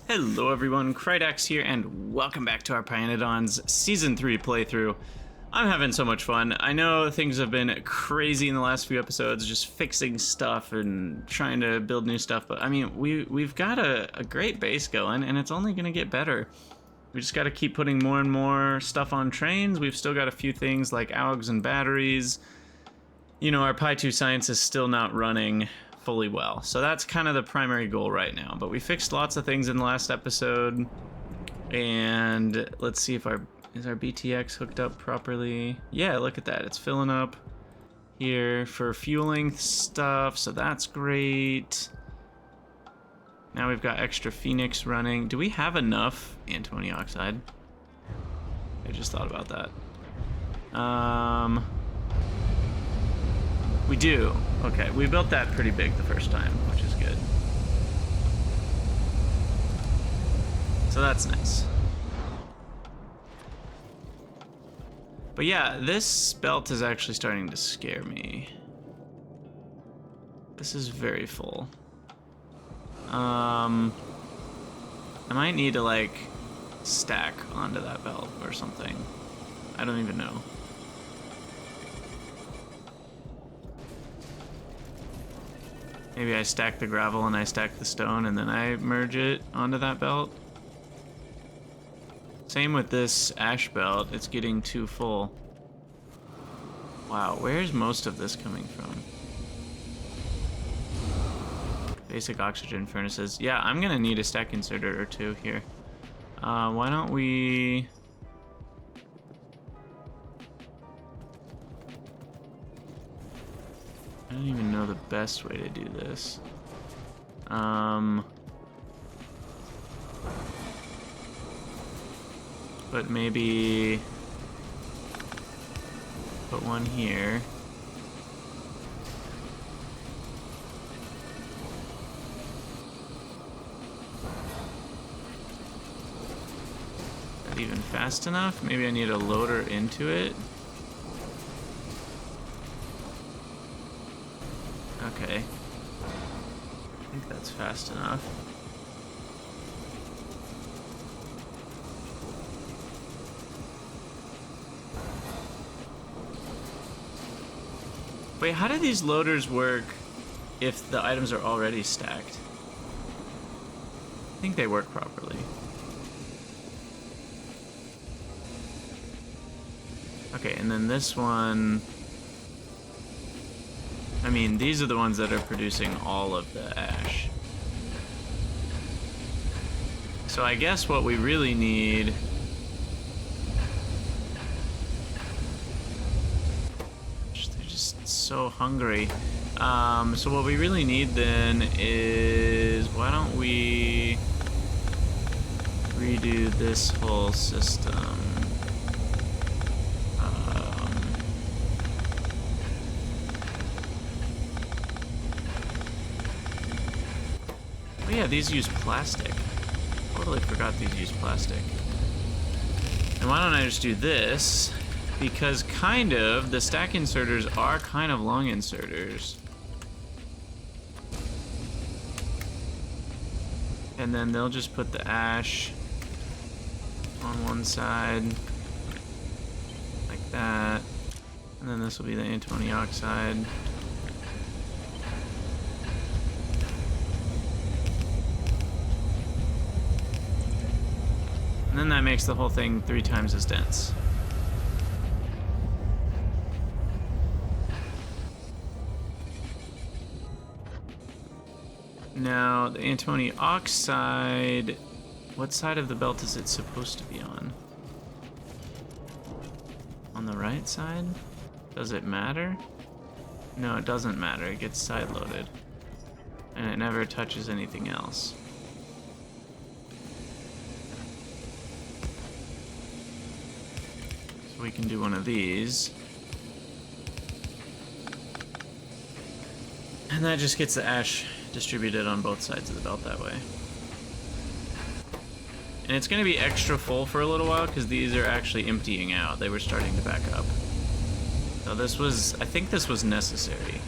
Hello everyone, Krydax here, and welcome back to our pyanodon's Season 3 playthrough. I'm having so much fun. I know things have been crazy in the last few episodes, just fixing stuff and trying to build new stuff, but I mean, we've got a great base going, and it's only going to get better. We just got to keep putting more and more stuff on trains. We've still got a few things like Auogs and batteries. You know, our Pi2 science is still not running fully well. So that's kind of the primary goal right now. But we fixed lots of things in the last episode. And let's see if is our BTX hooked up properly? Yeah, look at that. It's filling up here for fueling stuff. So that's great. Now we've got extra Phoenix running. Do we have enough antimony oxide? I just thought about that. We do. Okay, we built that pretty big the first time, which is good. So that's nice. But yeah, this belt is actually starting to scare me. This is very full. I might need to like stack onto that belt or something. I don't even know. Maybe I stack the gravel and I stack the stone and then I merge it onto that belt. Same with this ash belt, it's getting too full. Wow, where's most of this coming from? Basic oxygen furnaces. Yeah, I'm gonna need a stack inserter or two here. Why don't we... I don't even know the best way to do this. But maybe put one here. Is that even fast enough? Maybe I need a loader into it. Okay. I think that's fast enough. Wait, how do these loaders work if the items are already stacked? I think they work properly. Okay, and then this one... I mean, these are the ones that are producing all of the ash. So I guess what we really need... They're just so hungry. So what we really need then is... Why don't we redo this whole system? Oh yeah, these use plastic. Totally forgot these use plastic. And why don't I just do this? Because kind of, the stack inserters are kind of long inserters. And then they'll just put the ash on one side, like that. And then this will be the antimony oxide. And then that makes the whole thing 3 times as dense. Now, the antimony oxide, what side of the belt is it supposed to be on? On the right side? Does it matter? No, it doesn't matter. It gets side-loaded. And it never touches anything else. We can do one of these. And that just gets the ash distributed on both sides of the belt that way. And it's going to be extra full for a little while because these are actually emptying out. They were starting to back up. So this was, I think this was necessary.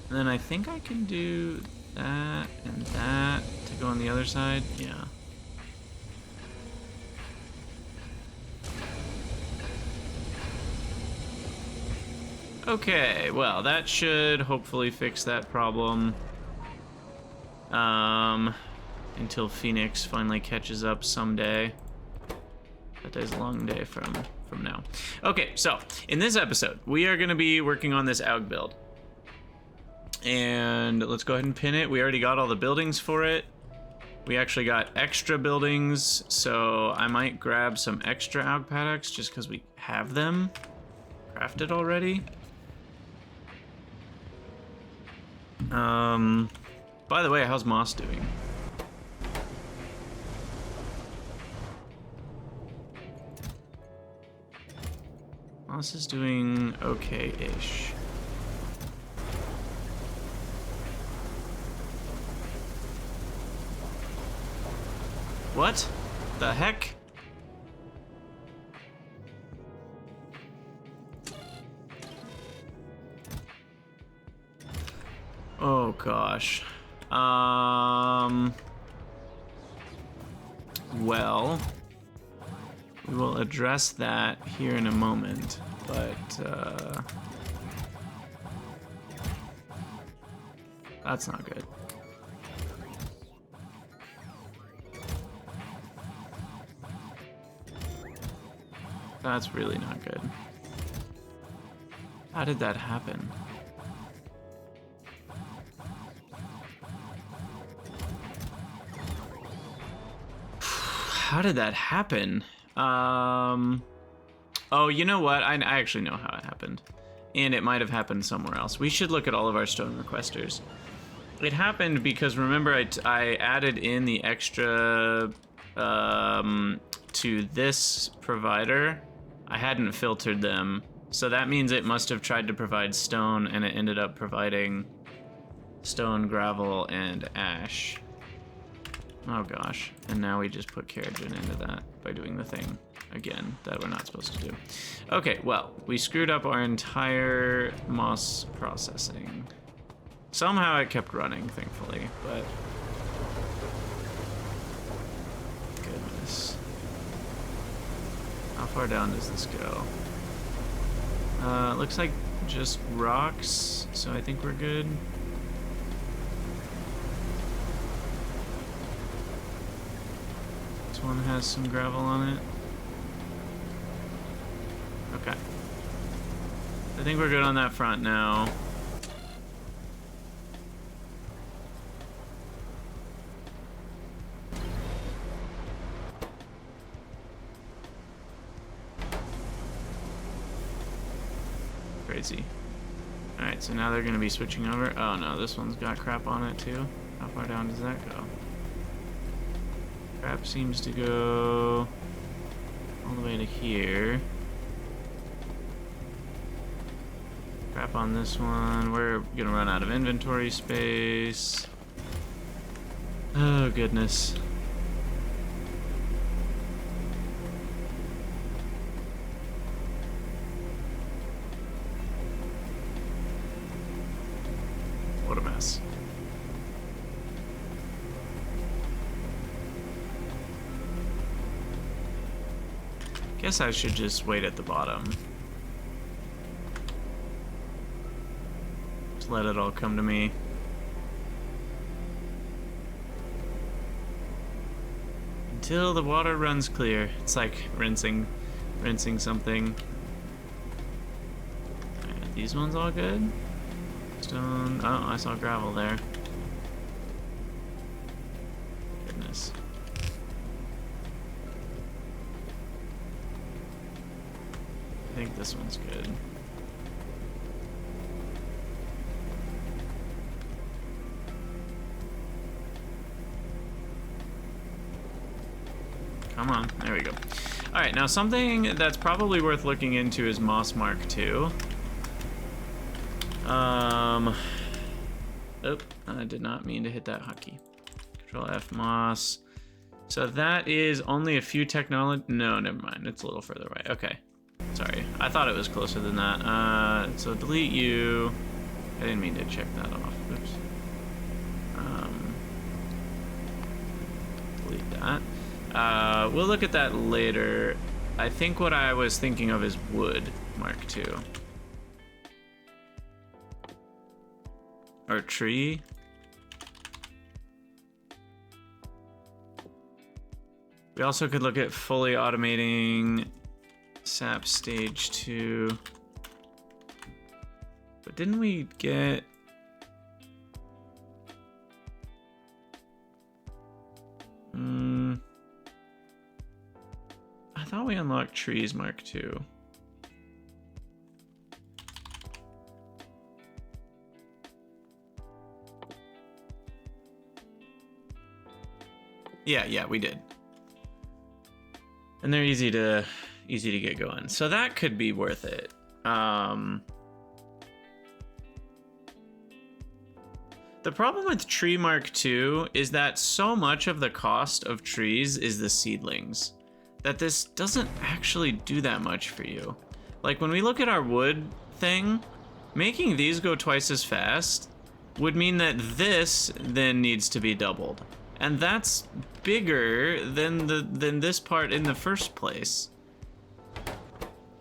And then I think I can do that and that to go on the the other side? Yeah. Okay, well, that should hopefully fix that problem. Until Phoenix finally catches up someday. That day's a long day from now. Okay, so in this episode, we are going to be working on this Aug build. And let's go ahead and pin it. We already got all the buildings for it. We actually got extra buildings, so I might grab some extra Aug paddocks just because we have them crafted already. By the way, how's Moss doing? Moss is doing okay-ish. What the heck? Oh gosh. Well, we will address that here in a moment, but that's not good. That's really not good. How did that happen? How did that happen? Oh, you know what? I actually know how it happened. And it might have happened somewhere else. We should look at all of our stone requesters. It happened because, remember, I added in the extra to this provider. I hadn't filtered them. So that means it must have tried to provide stone, and it ended up providing stone, gravel, and ash. Oh gosh, and now we just put Keratin into that by doing the thing again that we're not supposed to do. Okay, well, we screwed up our entire moss processing. Somehow it kept running, thankfully, but... Goodness. How far down does this go? Looks like just rocks, so I think we're good. This one has some gravel on it. Okay. I think we're good on that front now. Crazy. Alright, so now they're going to be switching over. Oh no, this one's got crap on it too. How far down does that go? Crap seems to go all the way to here. Crap on this one. We're going to run out of inventory space. Oh goodness. What a mess. Guess I should just wait at the bottom. Just let it all come to me. Until the water runs clear. It's like rinsing something. Alright, these ones all good? Stone. Oh, I saw gravel there. Goodness. I think this one's good. Come on, there we go. All right, now something that's probably worth looking into is Moss Mark II. Oh, I did not mean to hit that hotkey. Control F Moss. So that is only a few technology. No, never mind. It's a little further away. Okay. Sorry. I thought it was closer than that. So delete you. I didn't mean to check that off. Oops. that. We'll look at that later. I think what I was thinking of is wood, Mark II. Or tree. We also could look at fully automating SAP stage 2. But didn't we get... I thought we unlocked trees, Mark II. Yeah, we did. And they're easy to get going. So that could be worth it. The problem with Tree Mark II is that so much of the cost of trees is the seedlings, that this doesn't actually do that much for you. Like when we look at our wood thing, making these go twice as fast would mean that this then needs to be doubled. And that's bigger than this part in the first place.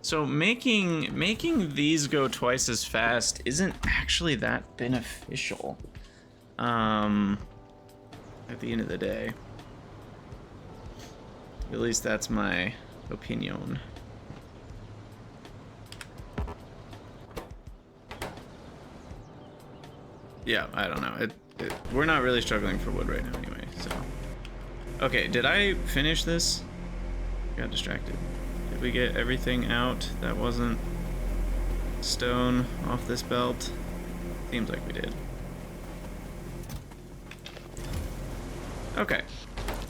So making these go twice as fast isn't actually that beneficial. At the end of the day. At least that's my opinion. Yeah, I don't know. We're not really struggling for wood right now anyway, so. Okay, did I finish this? Got distracted. Did we get everything out that wasn't stone off this belt? Seems like we did. Okay.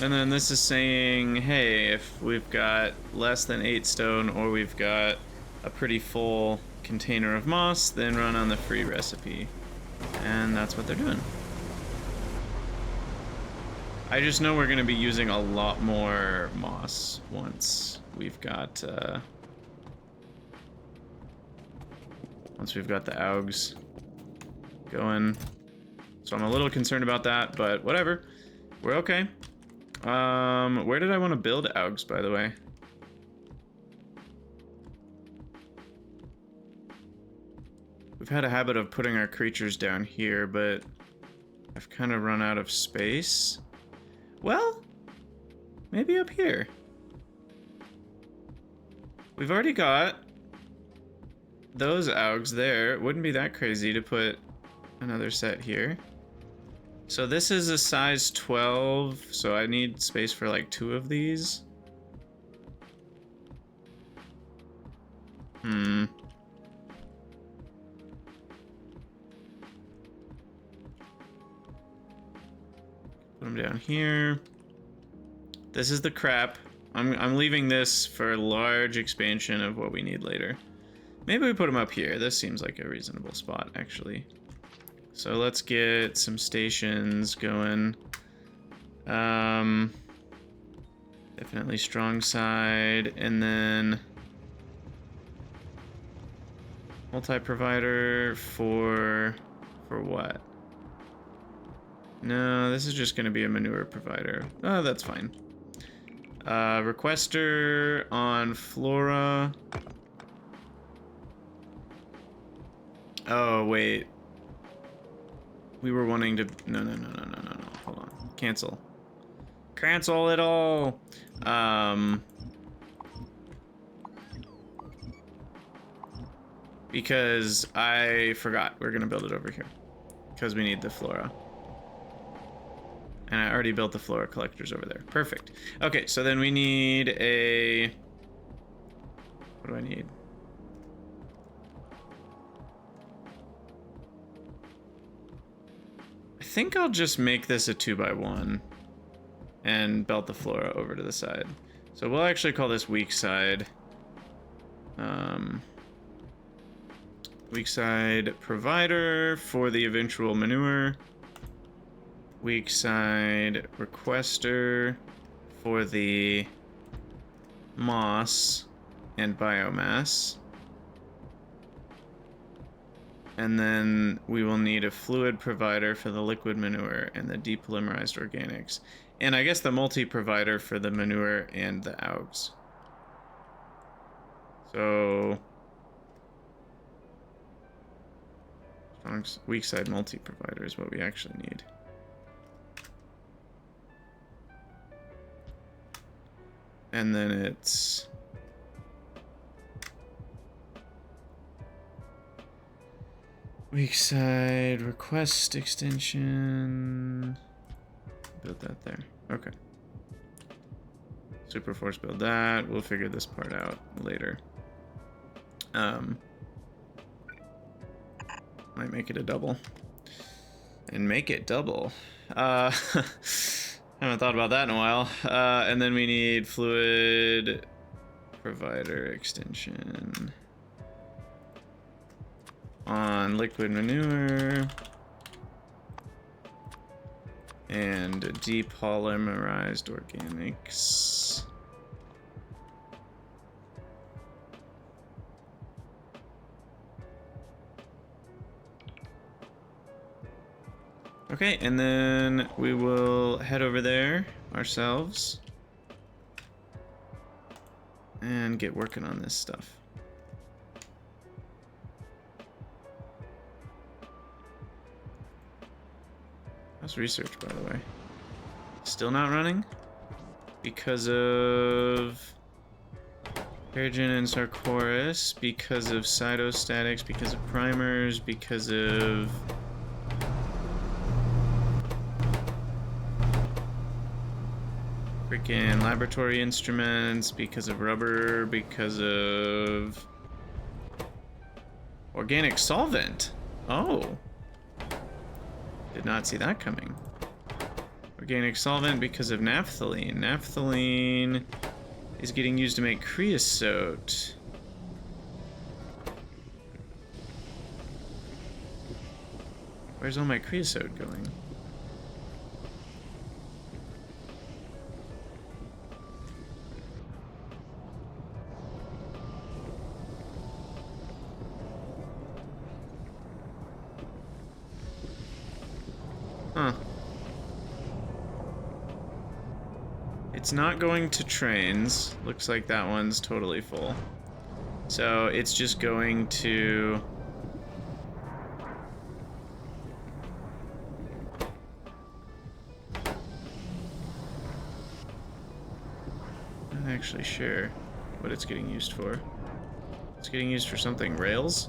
And then this is saying, hey, if we've got less than 8 stone or we've got a pretty full container of moss, then run on the free recipe. And that's what they're doing. I just know we're going to be using a lot more moss once we've got the Auogs going. So I'm a little concerned about that, but whatever. We're okay. Where did I want to build Auogs, by the way? We've had a habit of putting our creatures down here, but I've kind of run out of space. Well, maybe up here. We've already got those Auogs there. It wouldn't be that crazy to put another set here. So this is a size 12, so I need space for like 2 of these. Put them down here. This is the crap. I'm leaving this for a large expansion of what we need later. Maybe we put them up here. This seems like a reasonable spot, actually. So let's get some stations going. Definitely strong side, and then multi-provider for what? No, this is just going to be a manure provider. Oh, that's fine. Requester on Flora. Oh, wait. We were wanting to... No. Hold on. Cancel. Cancel it all! Because I forgot. We're going to build it over here. Because we need the Flora. And I already built the Flora collectors over there. Perfect. Okay, so then we need a... What do I need? I think I'll just make this a 2x1 and belt the Flora over to the side. So we'll actually call this weak side. Weak side provider for the eventual manure. Weak side requester for the moss and biomass. And then we will need a fluid provider for the liquid manure and the depolymerized organics. And I guess the multi-provider for the manure and the Auogs. So... weak side multi-provider is what we actually need. And then it's... weak side request extension. Build that there. Okay. Superforce build that. We'll figure this part out later. Might make it a double. And make it double. Haven't thought about that in a while. And then we need fluid provider extension on liquid manure and depolymerized organics. Okay, and then we will head over there ourselves and get working on this stuff. How's research, by the way? Still not running? Because of Peregrine and Sarcoris, because of cytostatics, because of primers, because of... freaking laboratory instruments, because of rubber, because of... organic solvent. Oh. Did not see that coming. Organic solvent because of naphthalene. Naphthalene is getting used to make creosote. Where's all my creosote going? Huh. It's not going to trains. Looks like that one's totally full. So it's just going to... I'm not actually sure what it's getting used for. It's getting used for something. Rails?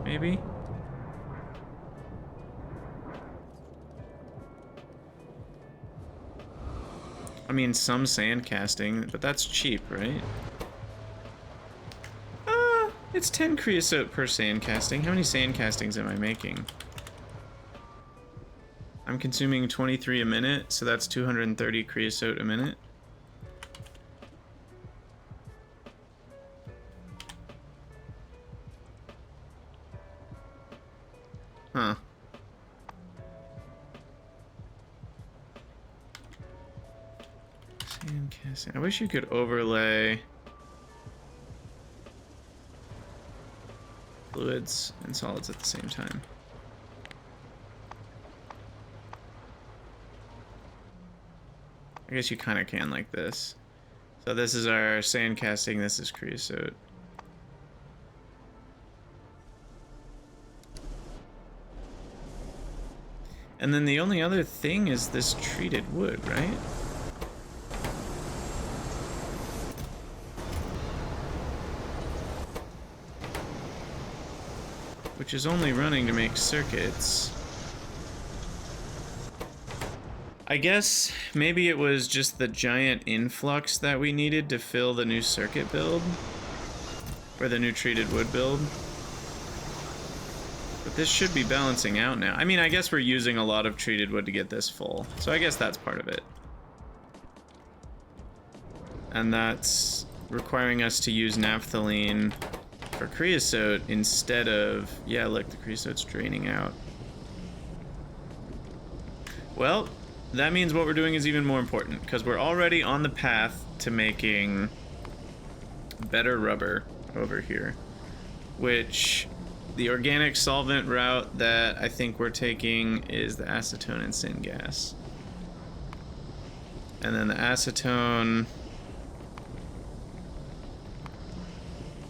Maybe? I mean, some sand casting, but that's cheap, right? It's 10 creosote per sand casting. How many sand castings am I making? I'm consuming 23 a minute, so that's 230 creosote a minute. Huh. Sand casting. I wish you could overlay fluids and solids at the same time. I guess you kind of can like this. So this is our sand casting, this is creosote. And then the only other thing is this treated wood, right? Which is only running to make circuits. I guess maybe it was just the giant influx that we needed to fill the new circuit build. Or the new treated wood build. But this should be balancing out now. I mean, I guess we're using a lot of treated wood to get this full. So I guess that's part of it. And that's requiring us to use naphthalene for creosote instead of... yeah, look, the creosote's draining out. Well, that means what we're doing is even more important, because we're already on the path to making better rubber over here, which the organic solvent route that I think we're taking is the acetone and syngas. And then the acetone...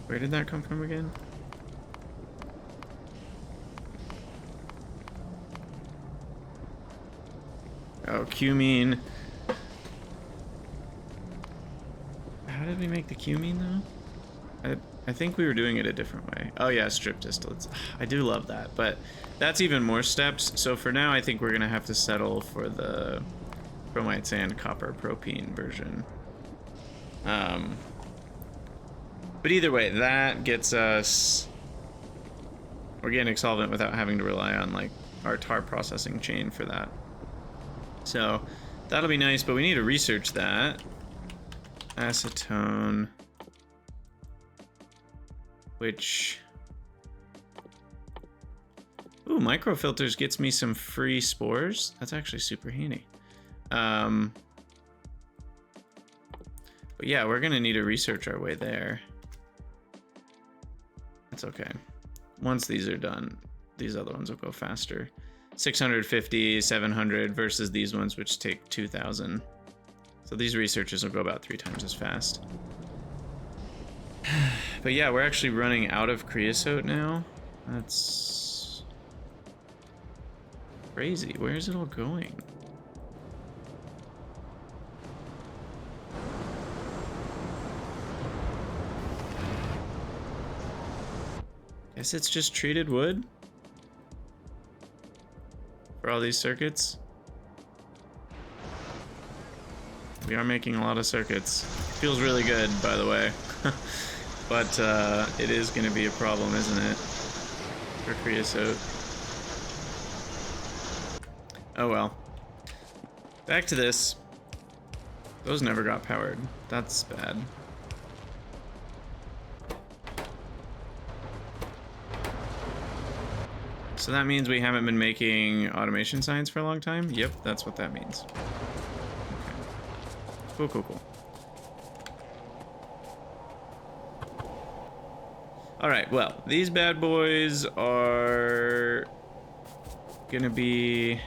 Where did that come from again? Oh, cumene. How did we make the cumene though? I think we were doing it a different way. Oh yeah, strip distillates. I do love that, but that's even more steps. So for now, I think we're gonna have to settle for the chromite sand copper propene version. But either way, that gets us organic solvent without having to rely on like our tar processing chain for that. So that'll be nice, but we need to research that. Acetone, which... Ooh, microfilters gets me some free spores. That's actually super handy. But yeah, we're gonna need to research our way there. That's okay. Once these are done, these other ones will go faster. 650, 700 versus these ones which take 2,000. So these researches will go about 3 times as fast. But yeah, we're actually running out of creosote now. That's crazy. Where is it all going? Guess it's just treated wood for all these circuits. We are making a lot of circuits. Feels really good, by the way. But it is going to be a problem, isn't it? For creosote. Oh well. Back to this. Those never got powered. That's bad. So that means we haven't been making automation signs for a long time? Yep, that's what that means. Okay. Cool, cool, cool. Alright, well, these bad boys are gonna be...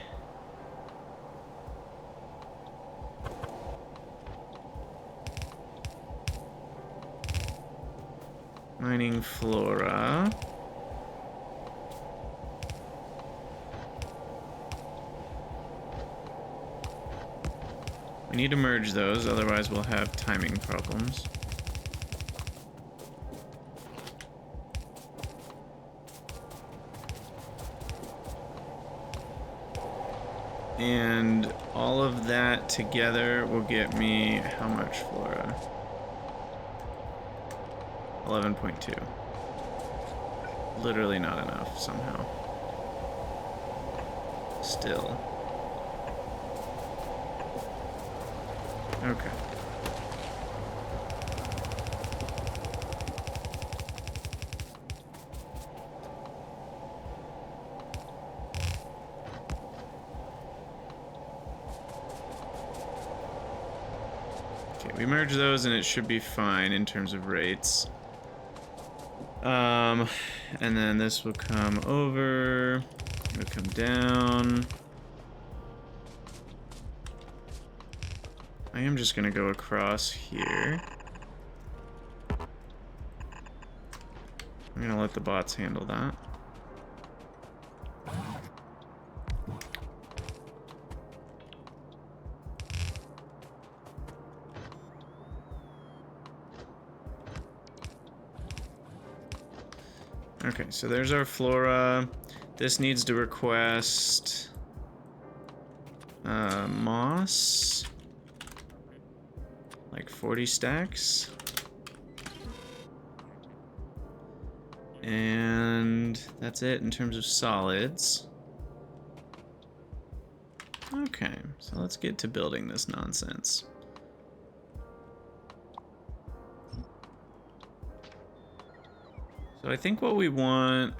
mining flora. We need to merge those, otherwise we'll have timing problems. And all of that together will get me how much flora? 11.2. Literally not enough somehow. Still. Okay. Okay, we merge those and it should be fine in terms of rates. And then this will come over, it'll come down. I am just gonna go across here. I'm gonna let the bots handle that. Okay, so there's our flora. This needs to request moss. Like 40 stacks. And that's it in terms of solids. Okay, so let's get to building this nonsense. So I think what we want...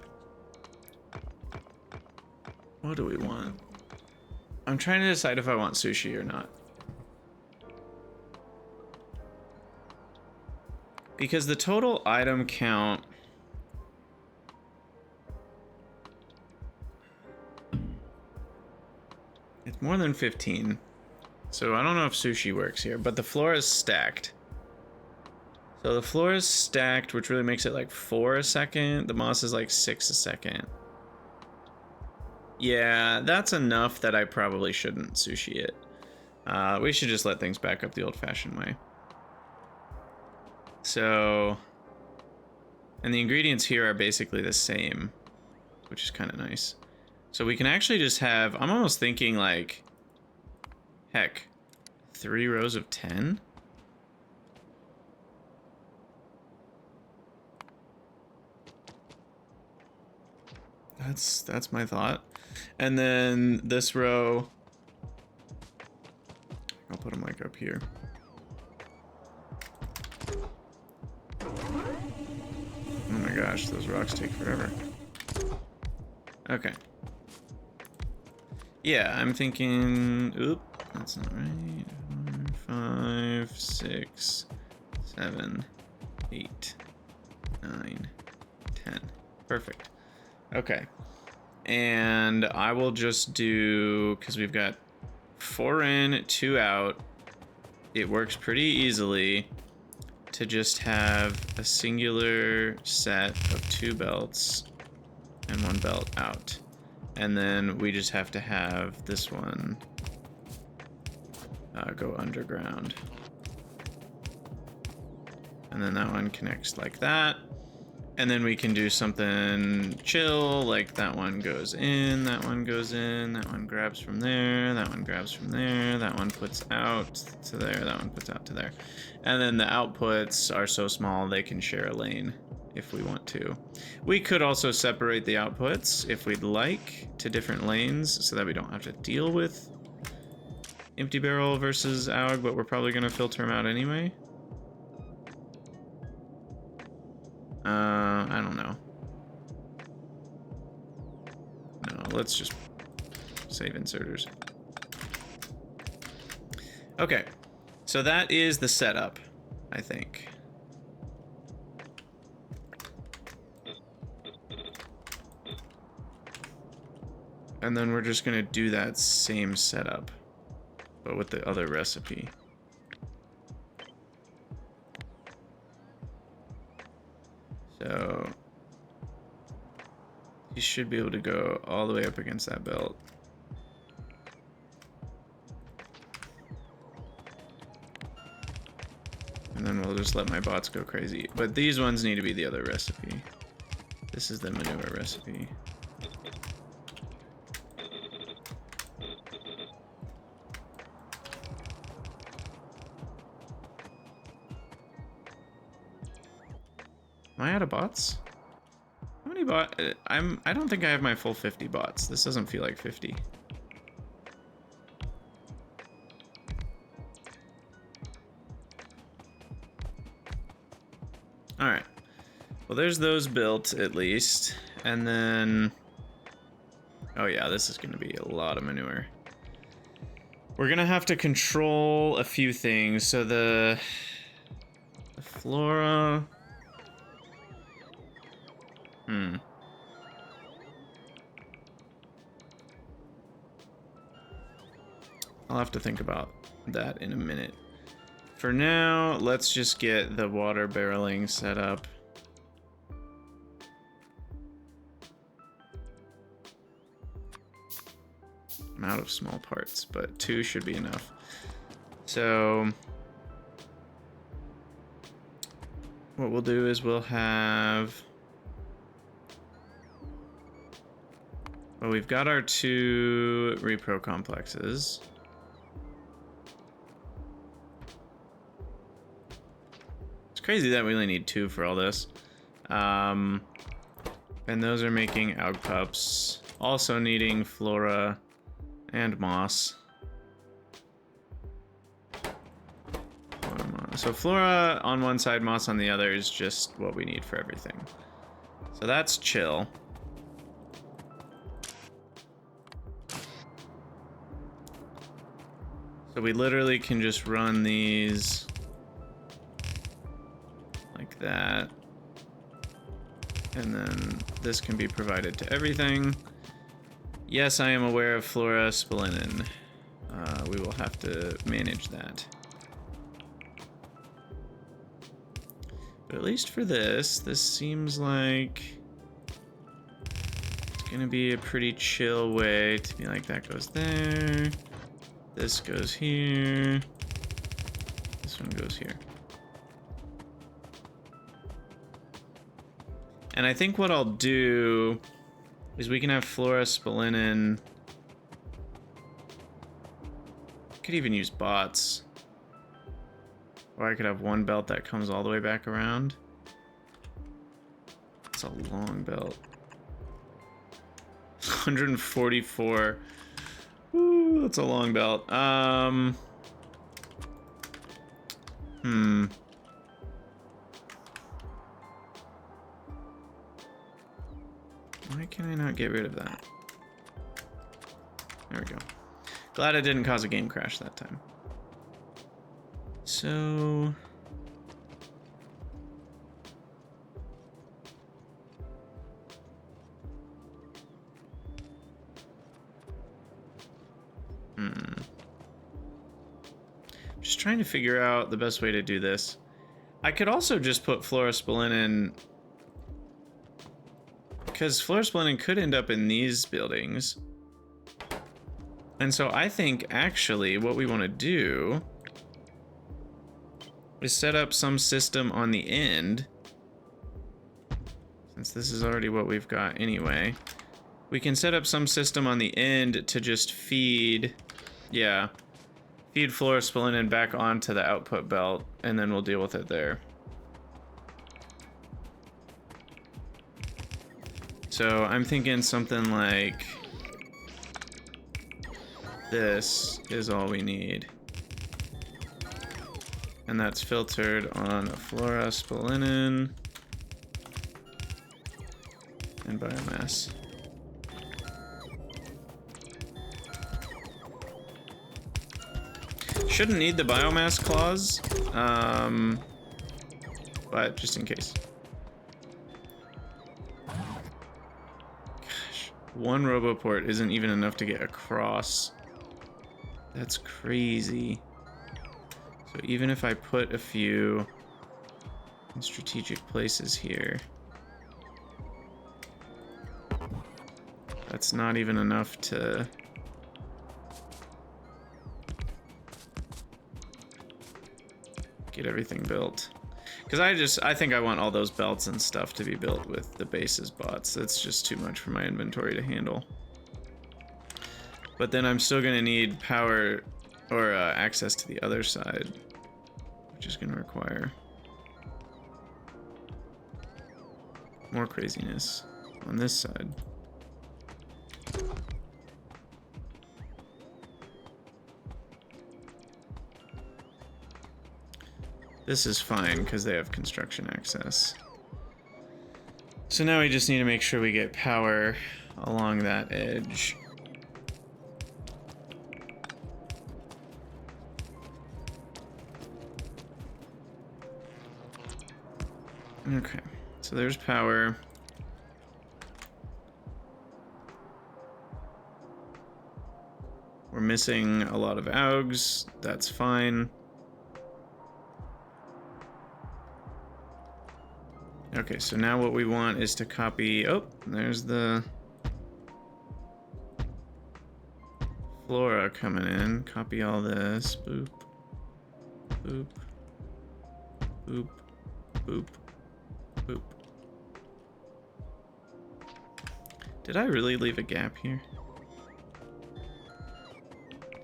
What do we want? I'm trying to decide if I want sushi or not. Because the total item count more than 15. So I don't know if sushi works here, but the floor is stacked. So the floor is stacked, which really makes it like 4 a second. The moss is like 6 a second. Yeah, that's enough that I probably shouldn't sushi it. We should just let things back up the old-fashioned way. So, and the ingredients here are basically the same, which is kind of nice. So we can actually just have, I'm almost thinking like, heck, 3 rows of 10? That's my thought. And then this row, I'll put them like up here. Oh my gosh, those rocks take forever. Okay. Yeah, I'm thinking, oop, that's not right. 5, 6, 7, 8, 9, 10. Perfect. Okay. And I will just do, because we've got 4 in, 2 out. It works pretty easily to just have a singular set of 2 belts and 1 belt out. And then we just have to have this one go underground. And then that one connects like that. And then we can do something chill, like that one goes in, that one goes in, that one grabs from there, that one grabs from there, that one puts out to there, that one puts out to there. And then the outputs are so small they can share a lane if we want to. We could also separate the outputs if we'd like to different lanes so that we don't have to deal with empty barrel versus Auog, but we're probably gonna filter them out anyway. I don't know. No, let's just save inserters. Okay, so that is the setup, I think. And then we're just gonna do that same setup, but with the other recipe. So you should be able to go all the way up against that belt. And then we'll just let my bots go crazy. But these ones need to be the other recipe. This is the manure recipe. Am I out of bots? How many bots? I don't think I have my full 50 bots. This doesn't feel like 50. All right. Well, there's those built at least, and then, oh yeah, this is going to be a lot of manure. We're gonna have to control a few things. So the flora. I'll have to think about that in a minute. For now, let's just get the water barreling set up. I'm out of small parts, but 2 should be enough. So what we'll do is we'll have, well, we've got our 2 repro complexes. It's crazy that we only need 2 for all this. And those are making Aug pups, also needing flora and moss. So flora on one side, moss on the other is just what we need for everything. So that's chill. So we literally can just run these like that. And then this can be provided to everything. Yes, I am aware of flora spilling in. we will have to manage that. But at least for this seems like it's gonna be a pretty chill way to be like, that goes there, this goes here, this one goes here. And I think what I'll do is we can have fluorospolenen. Could even use bots. Or I could have one belt that comes all the way back around. It's a long belt. 144. Ooh, that's a long belt. Why can I not get rid of that? There we go. Glad it didn't cause a game crash that time. So... Just trying to figure out the best way to do this. I could also just put fluorospolenen, because fluorospolenen could end up in these buildings. And so I think actually what we want to do is set up some system on the end. Since this is already what we've got anyway. We can set up some system on the end to just feed, yeah, feed fluorospolenen back onto the output belt, and then we'll deal with it there. So I'm thinking something like this is all we need. And that's filtered on a fluorospolenen and biomass. Shouldn't need the biomass clause, but just in case. Gosh, one RoboPort isn't even enough to get across. That's crazy. So even if I put a few in strategic places here, that's not even enough to get everything built. Because I think I want all those belts and stuff to be built with the bases bots. That's just too much for my inventory to handle. But then I'm still gonna need power or access to the other side, which is gonna require more craziness on this side. This is fine because they have construction access. So now we just need to make sure we get power along that edge. Okay, so there's power. We're missing a lot of Auogs, that's fine. Okay, so now what we want is to copy, oh, there's the flora coming in. Copy all this, boop, boop, boop, boop, boop. Did I really leave a gap here?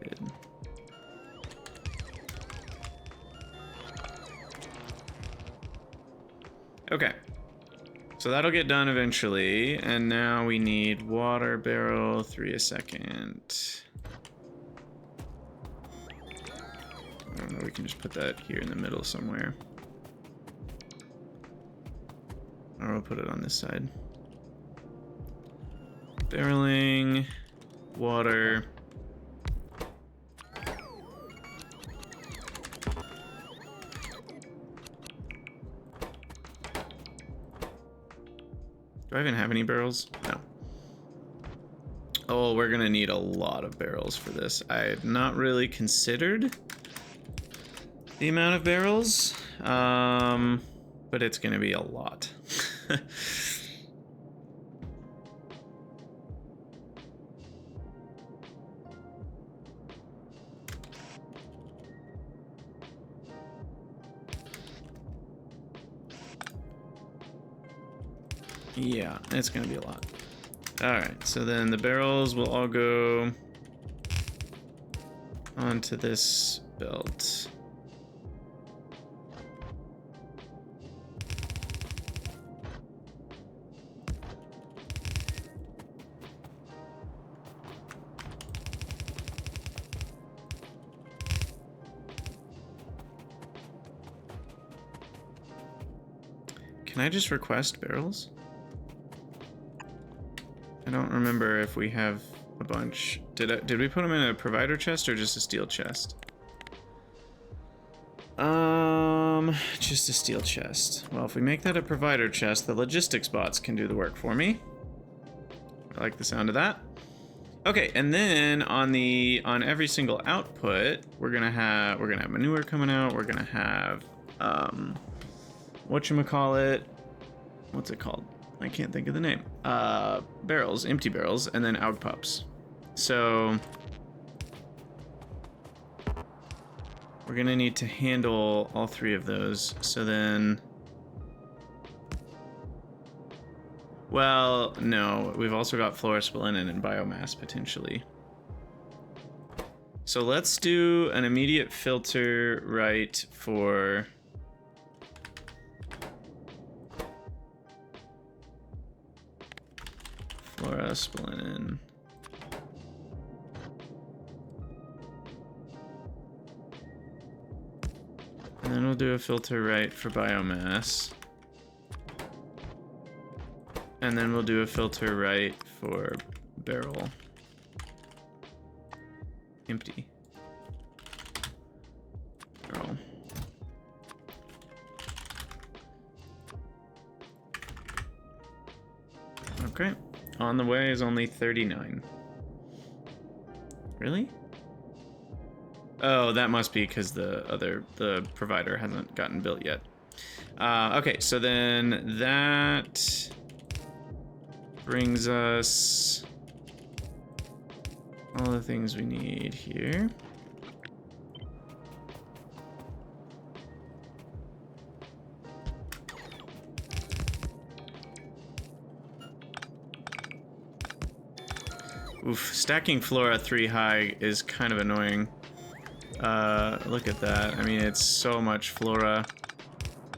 Did. Okay, so that'll get done eventually, and now we need water barrel 3 a second. I don't know, we can just put that here in the middle somewhere. Or we'll put it on this side. Barreling, water. Do I even have any barrels? No. Oh, we're gonna need a lot of barrels for this. I had not really considered the amount of barrels, but it's gonna be a lot. Yeah, it's gonna be a lot. Alright, so then the barrels will all go onto this belt. Can I just request barrels? I don't remember if we have a bunch. Did we put them in a provider chest or just a steel chest? Just a steel chest. Well, if we make that a provider chest, the logistics bots can do the work for me. I like the sound of that. Okay, and then on every single output, we're gonna have manure coming out. We're gonna have whatchamacallit, what's it called? I can't think of the name. Barrels, empty barrels, and then Aug pups. So we're gonna need to handle all three of those. So then, well, no, we've also got fluorospilinin and biomass potentially. So let's do an immediate filter right for fluorospilinin. And then we'll do a filter right for biomass. And then we'll do a filter right for barrel. Empty. Barrel. Okay. On the way is only 39. Really? Oh, that must be because the provider hasn't gotten built yet. Okay, so then that brings us all the things we need here. Oof, stacking Flora 3 high is kind of annoying. Look at that. I mean, it's so much Flora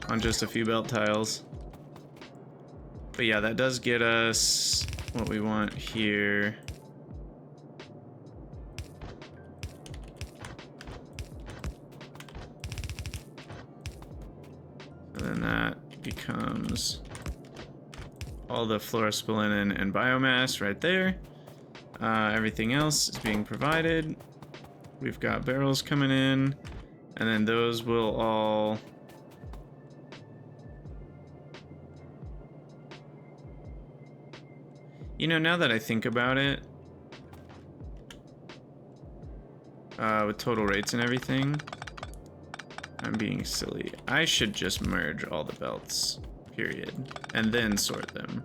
on just a few belt tiles. But yeah, that does get us what we want here. So then that becomes all the fluorospilinin and biomass right there. Everything else is being provided. We've got barrels coming in, and then those will all... You know, now that I think about it, with total rates and everything, I'm being silly. I should just merge all the belts, period, and then sort them.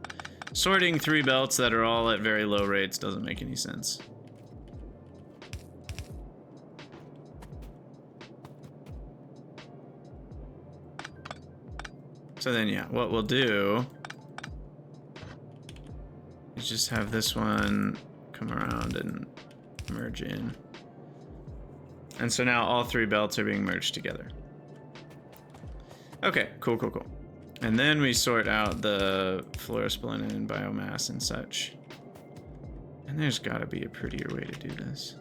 Sorting 3 belts that are all at very low rates doesn't make any sense. So then, yeah, what we'll do is just have this one come around and merge in. And so now all 3 belts are being merged together. Okay, cool, cool, cool. And then we sort out the fluorospilinin and biomass and such. And there's gotta be a prettier way to do this.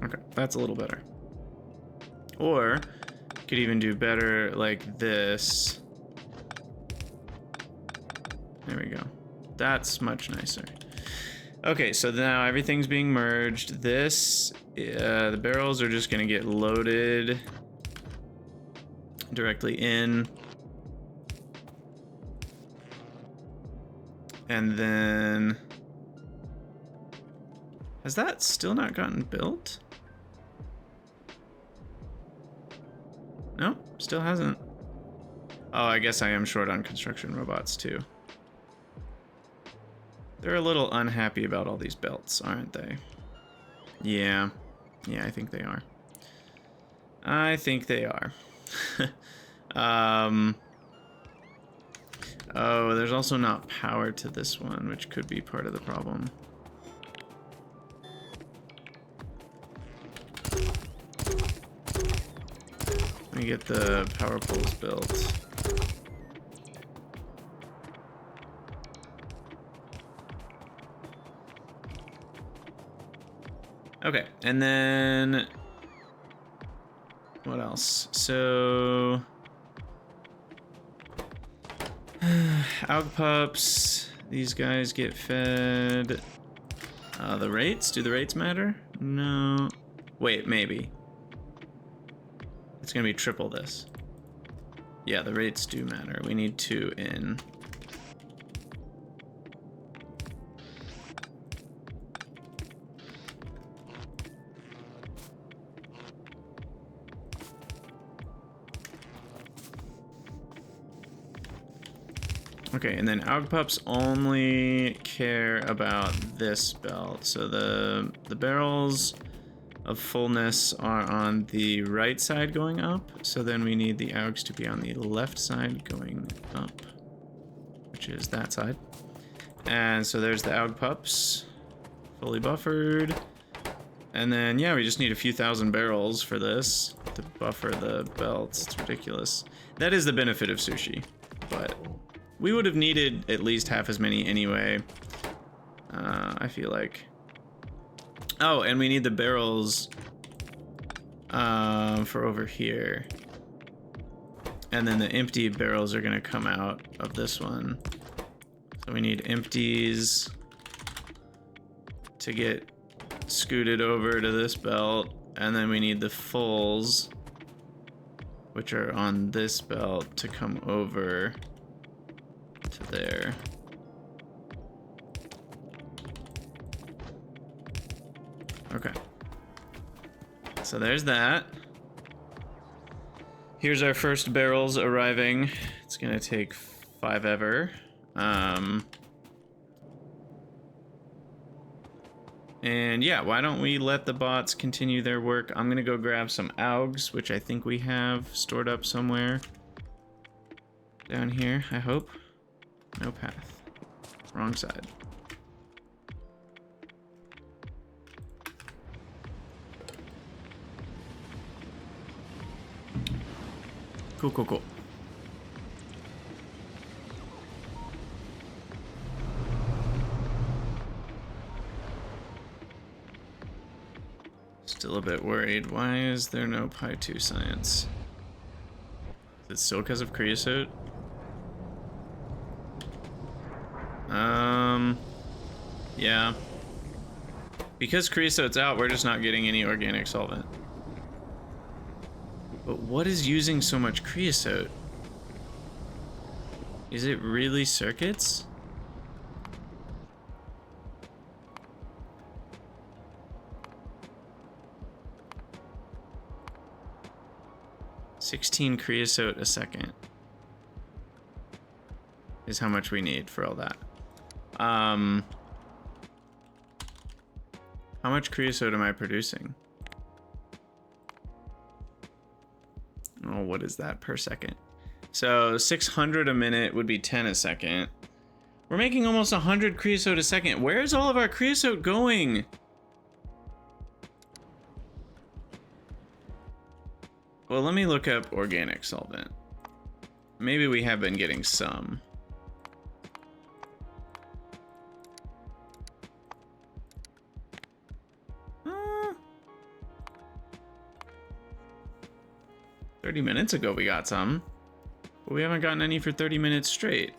Okay, that's a little better. Or could even do better like this. There we go. That's much nicer. Okay, so now everything's being merged. This, the barrels are just gonna get loaded directly in. And then, has that still not gotten built? No, still hasn't. Oh, I guess I am short on construction robots too. They're a little unhappy about all these belts, aren't they? Yeah, I think they are. I think they are. Oh, there's also not power to this one, which could be part of the problem. Let me get the power poles built. Okay, and then what else? So Aug pups, these guys get fed. The rates? Do the rates matter? No. Wait, maybe. It's gonna be triple this. Yeah, the rates do matter. We need 2 in. Okay, and then Aug pups only care about this belt. So the barrels of fullness are on the right side going up. So then we need the Augs to be on the left side going up, which is that side. And so there's the Aug pups, fully buffered. And then, yeah, we just need a few thousand barrels for this to buffer the belts. It's ridiculous. That is the benefit of sushi, but we would have needed at least half as many anyway, I feel like. Oh, and we need the barrels for over here. And then the empty barrels are gonna come out of this one. So we need empties to get scooted over to this belt. And then we need the fulls, which are on this belt, to come over to there. Okay. So there's that. Here's our first barrels arriving. It's gonna take 5 ever. And yeah, why don't we let the bots continue their work? I'm gonna go grab some Augs, which I think we have stored up somewhere down here, I hope. No path. Wrong side. Cool. Still a bit worried. Why is there no Pi 2 science? Is it still because of creosote? Yeah. Because creosote's out, we're just not getting any organic solvent. But what is using so much creosote? Is it really circuits? $16 creosote a second is how much we need for all that. How much creosote am I producing? Oh, what is that per second? So 600 a minute would be 10 a second. We're making almost 100 creosote a second. Where's all of our creosote going? Well, let me look up organic solvent. Maybe we have been getting some. Uh, 30 minutes ago we got some, but we haven't gotten any for 30 minutes straight.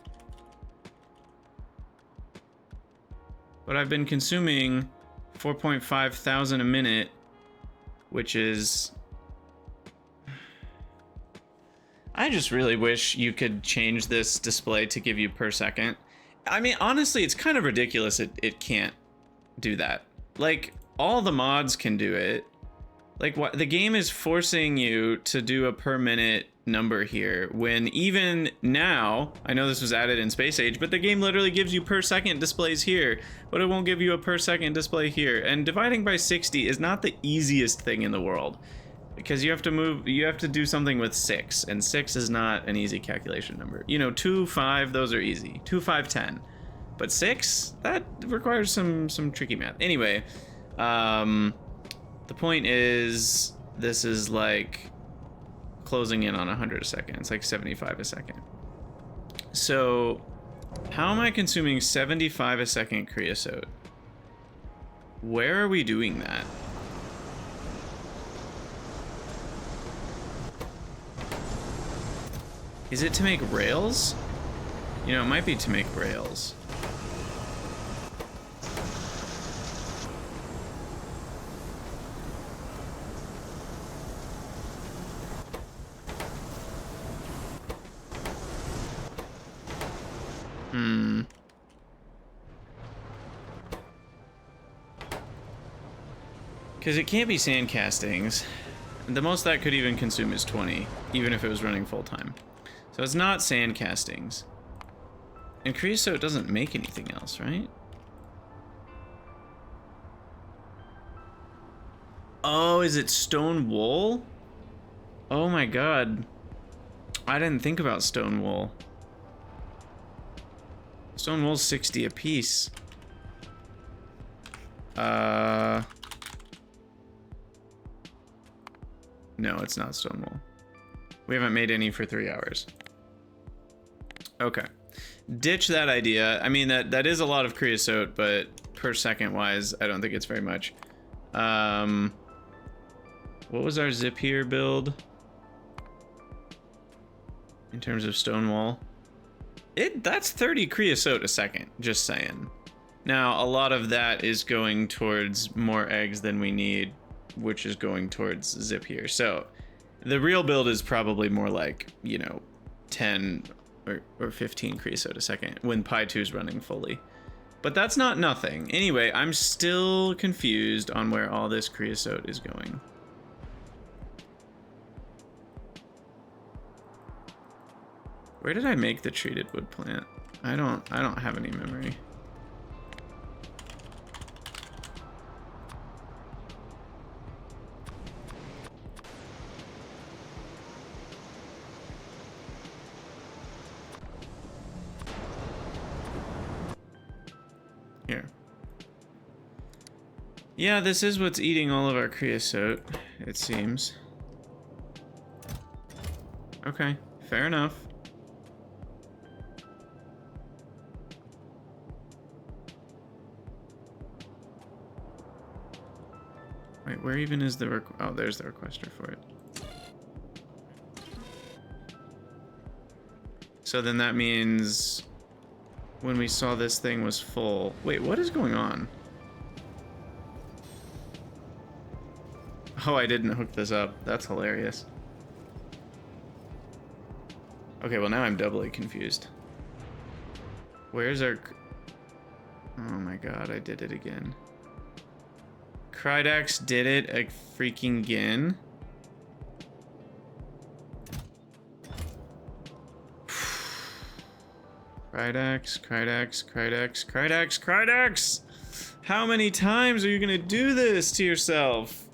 but I've been consuming 4.5 thousand a minute, which is... I just really wish you could change this display to give you per second. I mean, honestly, it's kind of ridiculous it can't do that. Like, all the mods can do it. Like, what the game is forcing you to do a per minute number here, when even now, I know this was added in Space Age, but the game literally gives you per second displays here, but it won't give you a per second display here. And dividing by 60 is not the easiest thing in the world, because you have to do something with 6, and 6 is not an easy calculation number. You know, 2, 5, those are easy. 2, 5, 10. But 6, that requires some tricky math. Anyway, the point is, this is like closing in on 100 a second. It's like 75 a second. So how am I consuming 75 a second creosote? Where are we doing that? Is it to make rails? You know, it might be to make rails. Because it can't be sand castings. The most that could even consume is 20, even if it was running full time. So it's not sand castings. And creosote doesn't make anything else, right? Oh, is it stone wool? Oh my god. I didn't think about stone wool. Stone wool's 60 a piece. No, it's not stone wool. We haven't made any for 3 hours. Okay. Ditch that idea. I mean, that is a lot of creosote, but per second wise, I don't think it's very much. What was our zip here build? In terms of stone wool? That's 30 creosote a second, just saying. Now, a lot of that is going towards more eggs than we need, which is going towards zip here. So the real build is probably more like, you know, 10 or 15 creosote a second when Pi2 is running fully. But that's not nothing. Anyway, I'm still confused on where all this creosote is going. Where did I make the treated wood plant? I don't have any memory. Here. Yeah, this is what's eating all of our creosote, it seems. Okay, fair enough. Wait, where even is the oh, there's the requester for it. So then that means when we saw this thing was full. Wait, what is going on? Oh, I didn't hook this up. That's hilarious. Okay, well now I'm doubly confused. Where's our... Oh my god, I did it again. Krydax did it a freaking again. Krydax. How many times are you gonna do this to yourself?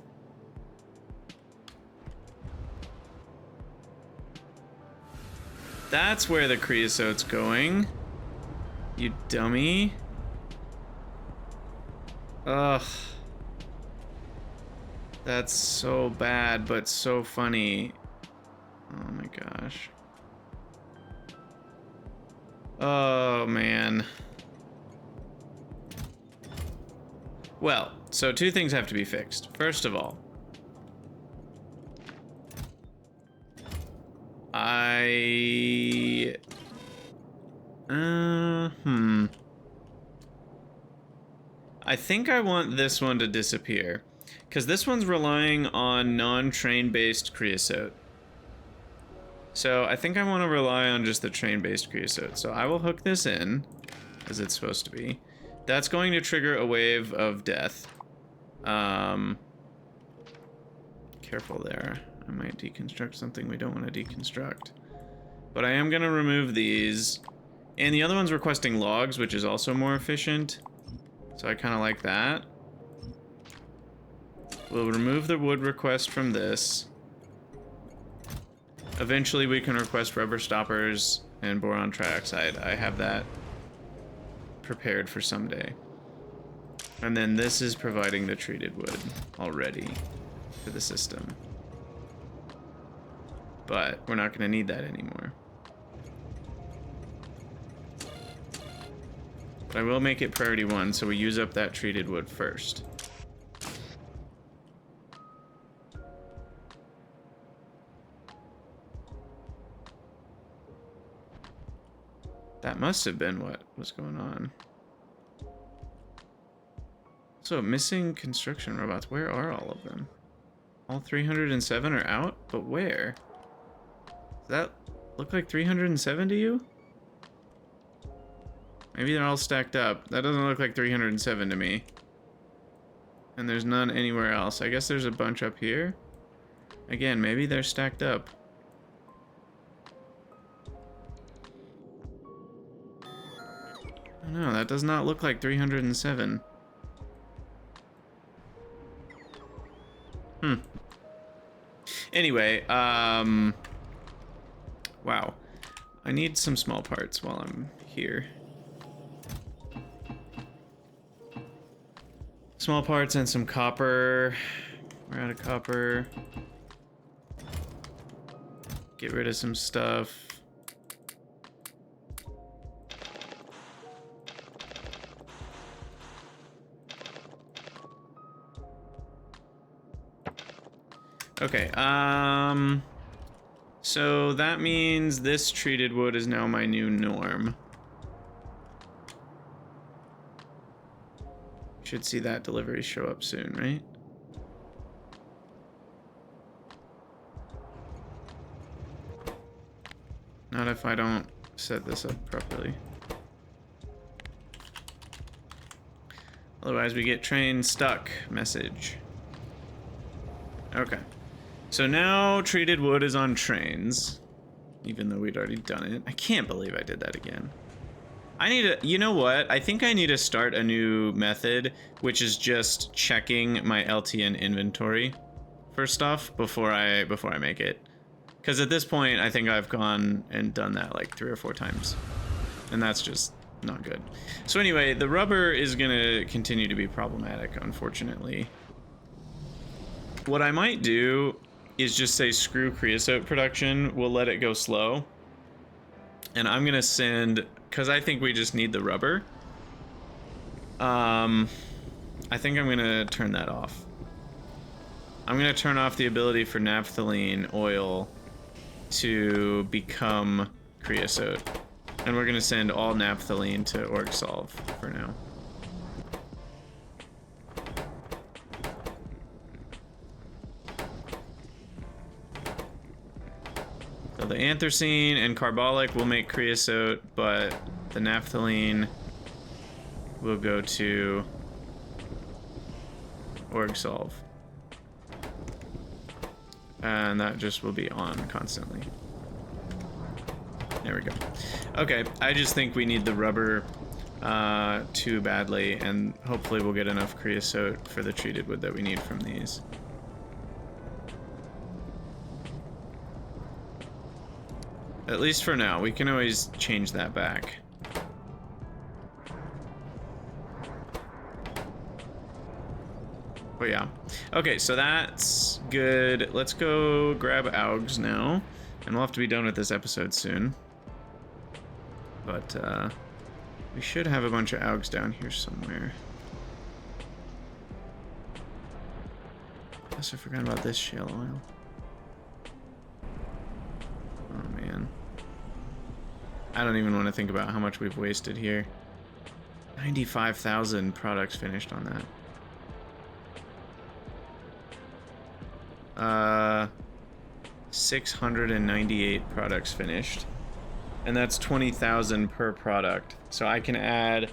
That's where the creosote's going. You dummy. Ugh. That's so bad, but so funny. Oh my gosh. Oh man. Well, so two things have to be fixed. First of all, I... 1 I think I want this one to disappear, because this one's relying on non-train-based creosote. So I think I want to rely on just the train-based creosote. So I will hook this in, as it's supposed to be. That's going to trigger a wave of death. Careful there. I might deconstruct something we don't want to deconstruct. But I am going to remove these. And the other one's requesting logs, which is also more efficient. So I kind of like that. We'll remove the wood request from this. Eventually we can request rubber stoppers and boron trioxide. I have that prepared for someday. And then this is providing the treated wood already for the system. But we're not going to need that anymore. But I will make it priority 1, so we use up that treated wood first. That must have been what was going on. So, missing construction robots. Where are all of them? All 307 are out? But where? Does that look like 307 to you? Maybe they're all stacked up. That doesn't look like 307 to me. And there's none anywhere else. I guess there's a bunch up here. Again, maybe they're stacked up. No, that does not look like 307. Anyway, wow. I need some small parts while I'm here. Small parts and some copper. We're out of copper. Get rid of some stuff. Okay, so that means this treated wood is now my new norm. Should see that delivery show up soon, right? Not if I don't set this up properly. Otherwise we get train stuck message. Okay. So now treated wood is on trains, even though we'd already done it. I can't believe I did that again. I need to, you know what? I think I need to start a new method, which is just checking my LTN inventory for stuff before I make it. Because at this point, I think I've gone and done that like 3 or 4 times. And that's just not good. So anyway, the rubber is gonna continue to be problematic, unfortunately. What I might do is just say screw creosote production, we'll let it go slow. And I'm gonna send, because I think we just need the rubber. I think I'm gonna turn that off. I'm gonna turn off the ability for naphthalene oil to become creosote. And we're gonna send all naphthalene to Orgsolve for now. So the anthracene and carbolic will make creosote, but the naphthalene will go to Orgsolve. And that just will be on constantly. There we go. Okay, I just think we need the rubber too badly, and hopefully we'll get enough creosote for the treated wood that we need from these. At least for now. We can always change that back. But yeah. Okay, so that's good. Let's go grab Auogs now. And we'll have to be done with this episode soon. But we should have a bunch of Auogs down here somewhere. Guess I forgot about this shale oil. Oh man. I don't even want to think about how much we've wasted here. 95,000 products finished on that. 698 products finished. And that's 20,000 per product. So I can add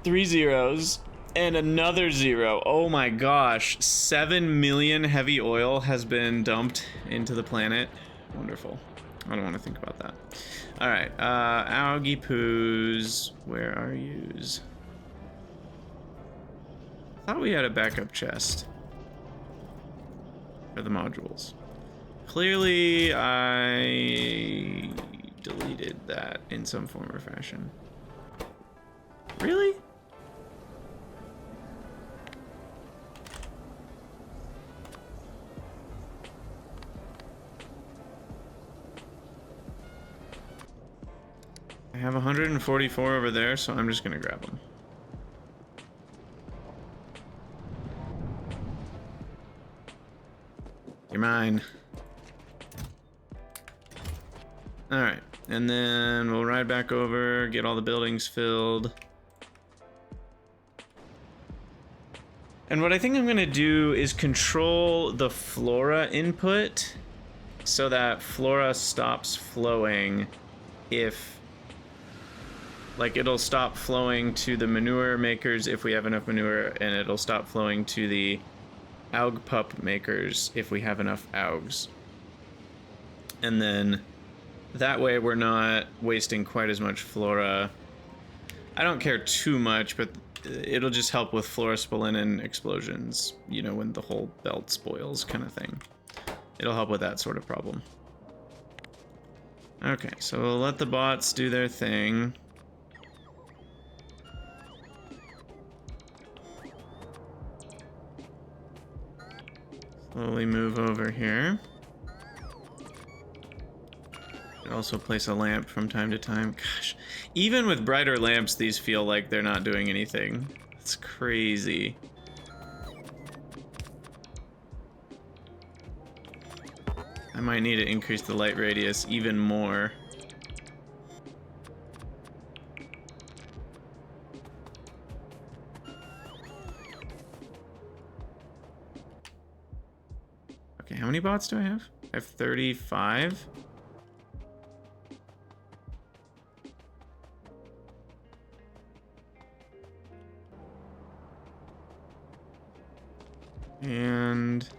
3 zeros and another 0. Oh my gosh. 7 million heavy oil has been dumped into the planet. Wonderful. I don't want to think about that. Alright, algae poos. Where are yous? I thought we had a backup chest for the modules. Clearly, I deleted that in some form or fashion. Really? I have 144 over there, so I'm just gonna grab them. You're mine. Alright, and then we'll ride back over, get all the buildings filled. And what I think I'm gonna do is control the flora input so that flora stops flowing if, like, it'll stop flowing to the manure makers if we have enough manure, and it'll stop flowing to the Aug pup makers if we have enough Augs. And then that way we're not wasting quite as much flora. I don't care too much, but it'll just help with flora spolinen explosions, you know, when the whole belt spoils kind of thing. It'll help with that sort of problem. Okay, so we'll let the bots do their thing. Slowly move over here. Also place a lamp from time to time. Gosh, even with brighter lamps, these feel like they're not doing anything. It's crazy. I might need to increase the light radius even more. Okay, how many bots do I have? I have 35. And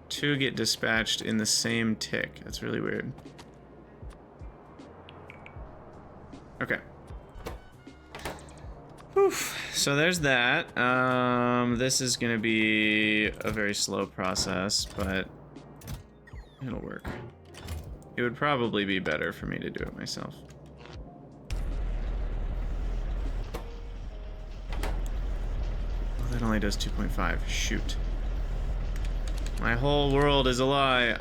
2 get dispatched in the same tick. That's really weird. Okay. Oof. So there's that. This is gonna be a very slow process, but it'll work. It would probably be better for me to do it myself. That only does 2.5. Shoot. My whole world is a lie.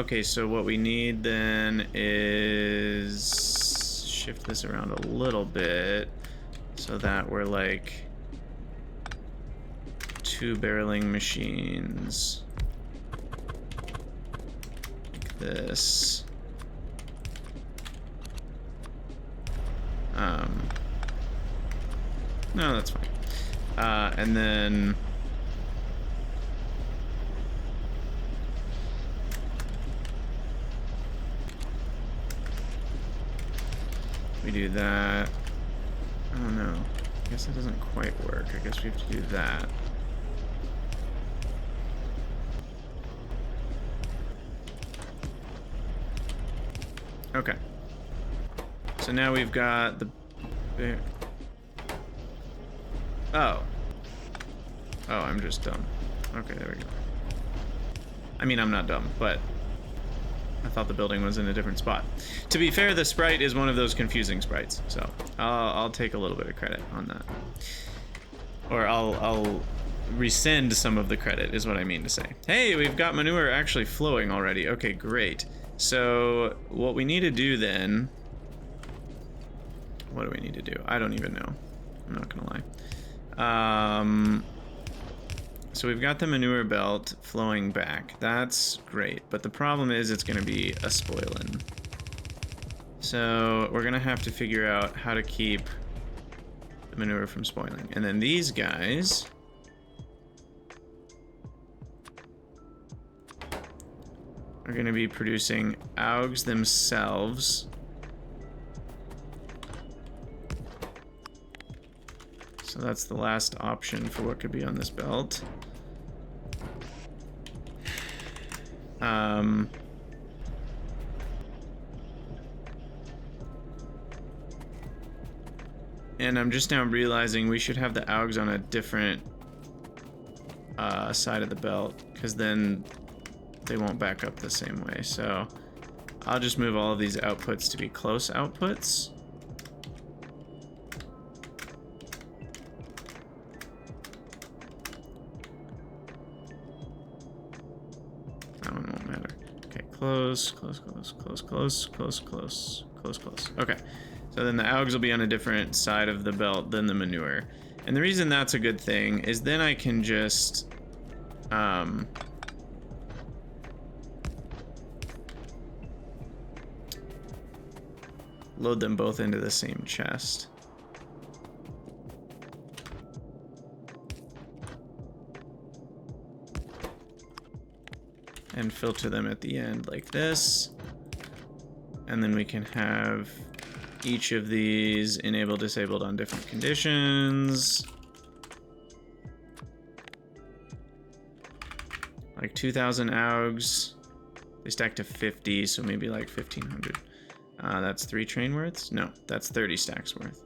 Okay, so what we need then is shift this around a little bit so that we're like 2 barreling machines. Like this. No, that's fine. And then we do that. I don't know. I guess that doesn't quite work. I guess we have to do that. Okay. So now we've got the... Oh. Oh, I'm just dumb. Okay, there we go. I mean, I'm not dumb, but I thought the building was in a different spot. To be fair, the sprite is one of those confusing sprites, so I'll take a little bit of credit on that. Or I'll rescind some of the credit, is what I mean to say. Hey, we've got manure actually flowing already. Okay, great. So what we need to do then... What do we need to do? I don't even know. I'm not gonna lie. So we've got the manure belt flowing back. That's great, but the problem is it's gonna be a spoilin'. So we're gonna have to figure out how to keep the manure from spoiling. And then these guys are gonna be producing Auogs themselves. So that's the last option for what could be on this belt. And I'm just now realizing we should have the Auogs on a different side of the belt, because then they won't back up the same way. So I'll just move all of these outputs to be close outputs. That one won't matter. Okay, close, close, close, close, close, close, close, close, close. Okay. So then the Auogs will be on a different side of the belt than the manure. And the reason that's a good thing is then I can just load them both into the same chest. And filter them at the end like this. And then we can have each of these enabled, disabled on different conditions. Like 2,000 Auogs. They stack to 50, so maybe like 1,500. That's 3 train worths? No, that's 30 stacks worth.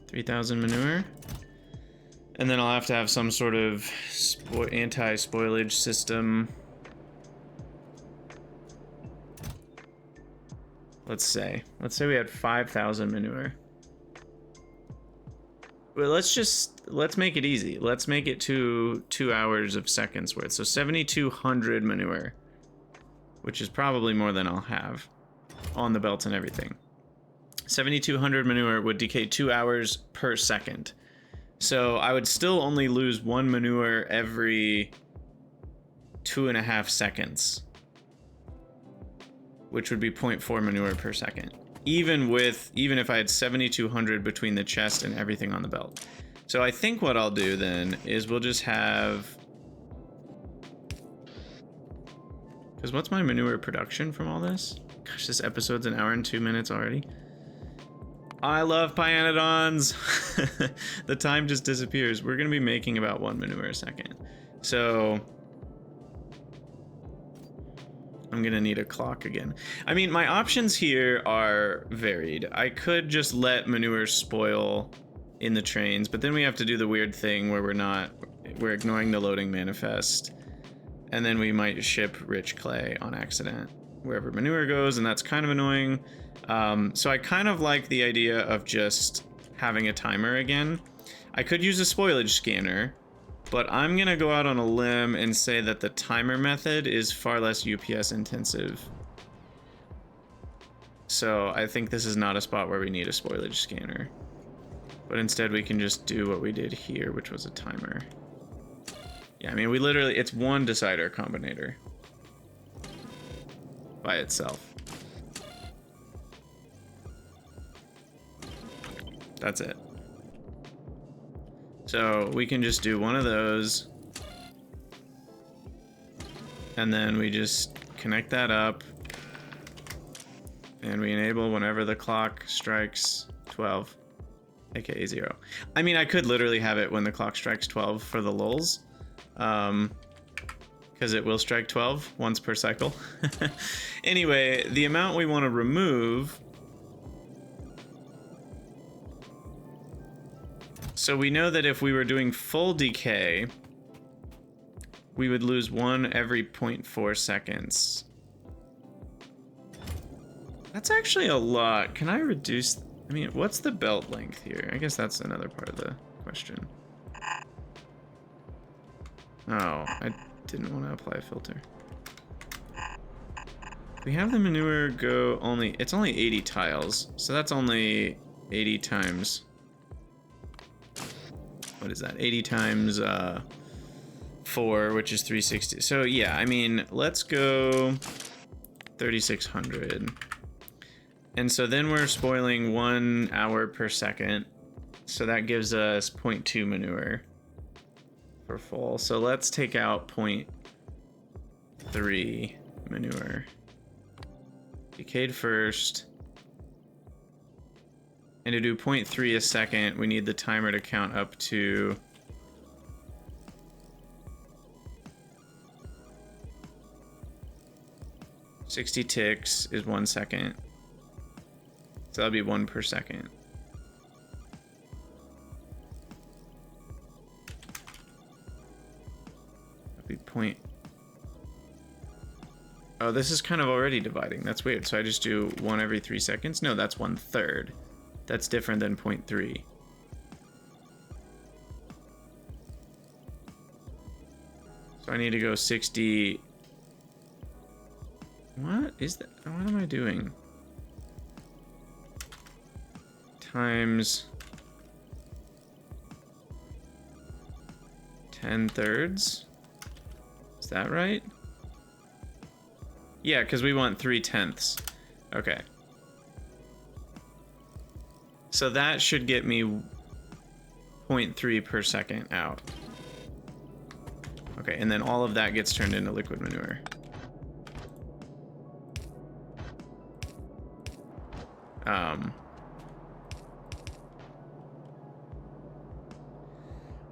3,000 manure. And then I'll have to have some sort of anti-spoilage system. Let's say we had 5,000 manure. Well, let's make it easy. Let's make it 2 hours of seconds worth. So 7,200 manure, which is probably more than I'll have on the belt and everything. 7,200 manure would decay 2 hours per second. So I would still only lose 1 manure every 2.5 seconds, which would be 0.4 manure per second. Even if I had 7,200 between the chest and everything on the belt. So I think what I'll do then is we'll just have, because what's my manure production from all this? Gosh, this episode's 1 hour and 2 minutes already. I love pyanodons. The time just disappears. We're gonna be making about 1 manure a second. So I'm gonna need a clock again. I mean, my options here are varied. I could just let manure spoil in the trains, but then we have to do the weird thing where we're ignoring the loading manifest, and then we might ship rich clay on accident wherever manure goes, and that's kind of annoying. So I kind of like the idea of just having a timer again. I could use a spoilage scanner, but I'm gonna go out on a limb and say that the timer method is far less UPS intensive. So I think this is not a spot where we need a spoilage scanner. But instead we can just do what we did here, which was a timer. Yeah, I mean, it's one decider combinator by itself. That's it. So we can just do one of those, and then we just connect that up, and we enable whenever the clock strikes 12, aka 0. I mean, I could literally have it when the clock strikes 12 for the lulz, because it will strike 12 once per cycle. Anyway, the amount we want to remove, so we know that if we were doing full decay, we would lose 1 every 0.4 seconds. That's actually a lot. Can I reduce? I mean, what's the belt length here? I guess that's another part of the question. Oh, I didn't want to apply a filter. We have the manure go only, it's only 80 tiles, so that's only 80 times, what is that? 80 times 4, which is 360. So yeah, I mean, let's go 3,600. And so then we're spoiling 1 hour per second. So that gives us 0.2 manure for full. So let's take out 0.3 manure. Decayed first. And to do 0.3 a second, we need the timer to count up to 60 ticks is 1 second. So that'll be 1 per second. That'd be point. Oh, this is kind of already dividing. That's weird. So I just do 1 every 3 seconds? No, that's 1/3. That's different than 0.3. So I need to go 60. What is that? What am I doing? Times 10/3. Is that right? Yeah, because we want 3/10. Okay. So that should get me 0.3 per second out. Okay, and then all of that gets turned into liquid manure.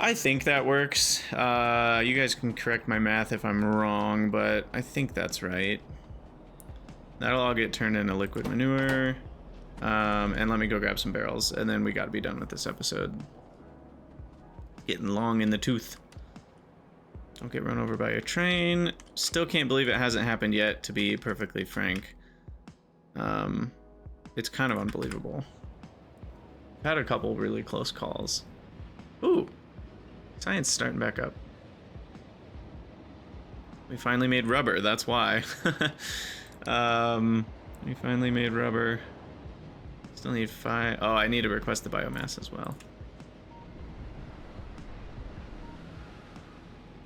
I think that works. You guys can correct my math if I'm wrong, but I think that's right. That'll all get turned into liquid manure. And let me go grab some barrels, and then we gotta be done with this episode. Getting long in the tooth. Don't get run over by a train. Still can't believe it hasn't happened yet, to be perfectly frank. It's kind of unbelievable. I've had a couple really close calls. Ooh, science starting back up. We finally made rubber, that's why. We finally made rubber. Still need 5. Oh, I need to request the biomass as well.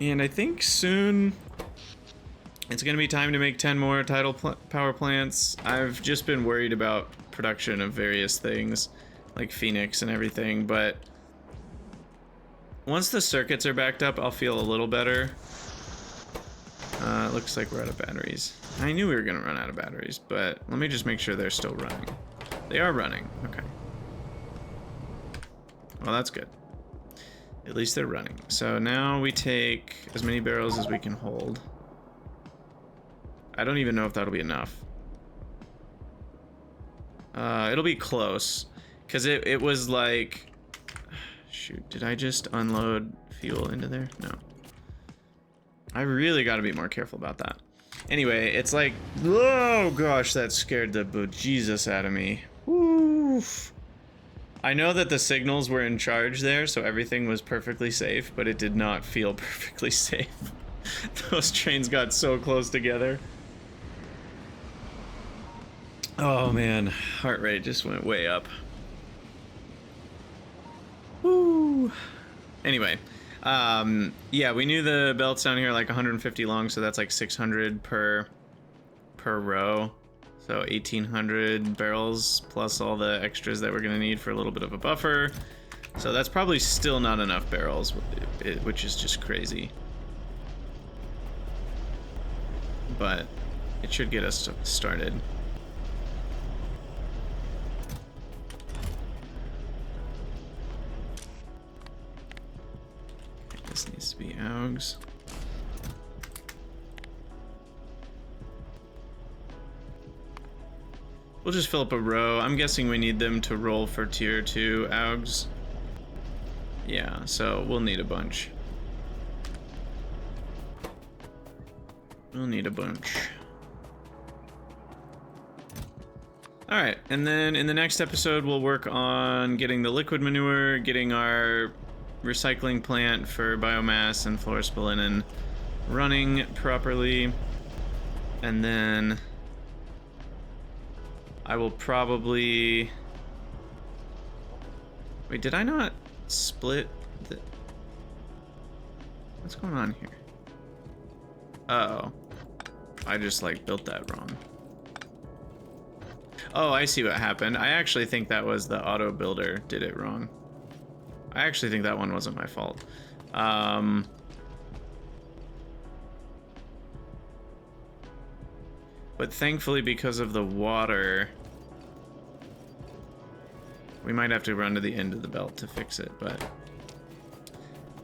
And I think soon it's going to be time to make 10 more tidal power plants. I've just been worried about production of various things, like Phoenix and everything, but once the circuits are backed up, I'll feel a little better. It looks like we're out of batteries. I knew we were going to run out of batteries, but let me just make sure they're still running. They are running. Okay. Well, that's good. At least they're running. So now we take as many barrels as we can hold. I don't even know if that'll be enough. It'll be close. Because it was like... Shoot, did I just unload fuel into there? No. I really got to be more careful about that. Anyway, it's like... Oh gosh, that scared the bejesus out of me. Oof. I know that the signals were in charge there, so everything was perfectly safe, but it did not feel perfectly safe. Those trains got so close together. Oh man, heart rate just went way up. Woo. Anyway, yeah, we knew the belts down here are like 150 long, so that's like 600 per row. So 1,800 barrels plus all the extras that we're gonna need for a little bit of a buffer. So that's probably still not enough barrels, which is just crazy. But it should get us started. This needs to be Auogs. We'll just fill up a row. I'm guessing we need them to roll for tier 2 Auogs. Yeah, so we'll need a bunch. We'll need a bunch. Alright, and then in the next episode we'll work on getting the liquid manure, getting our recycling plant for biomass and fluorospolenen running properly, and then I will probably... Wait, did I not split the... What's going on here? Uh-oh. I just, like, built that wrong. Oh, I see what happened. I actually think that was the auto builder did it wrong. I actually think that one wasn't my fault. But thankfully, because of the water, we might have to run to the end of the belt to fix it, but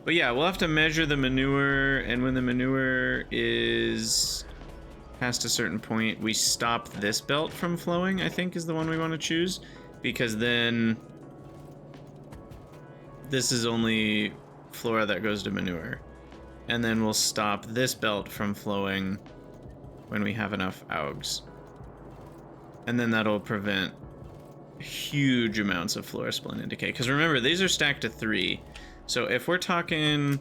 yeah, we'll have to measure the manure, and when the manure is past a certain point, we stop this belt from flowing, I think is the one we want to choose, because then this is only flora that goes to manure. And then we'll stop this belt from flowing when we have enough Auogs. And then that'll prevent huge amounts of flora splendid decay. Because remember, these are stacked to 3. So if we're talking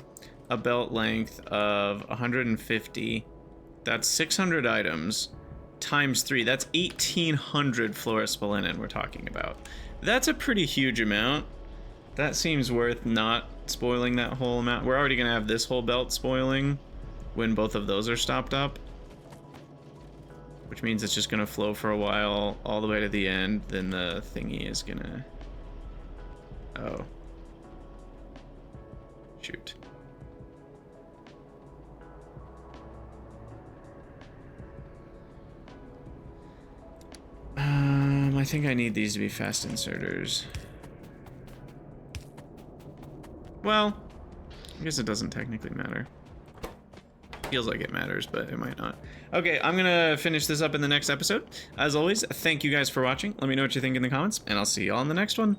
a belt length of 150, that's 600 items times 3. That's 1,800 flora spolenen we're talking about. That's a pretty huge amount. That seems worth not spoiling that whole amount. We're already going to have this whole belt spoiling when both of those are stopped up, which means it's just going to flow for a while all the way to the end. Then the thingy is going to... Oh. Shoot. I think I need these to be fast inserters. Well, I guess it doesn't technically matter. Feels like it matters, but it might not. Okay, I'm gonna finish this up in the next episode. As always, thank you guys for watching. Let me know what you think in the comments, and I'll see you all in the next one.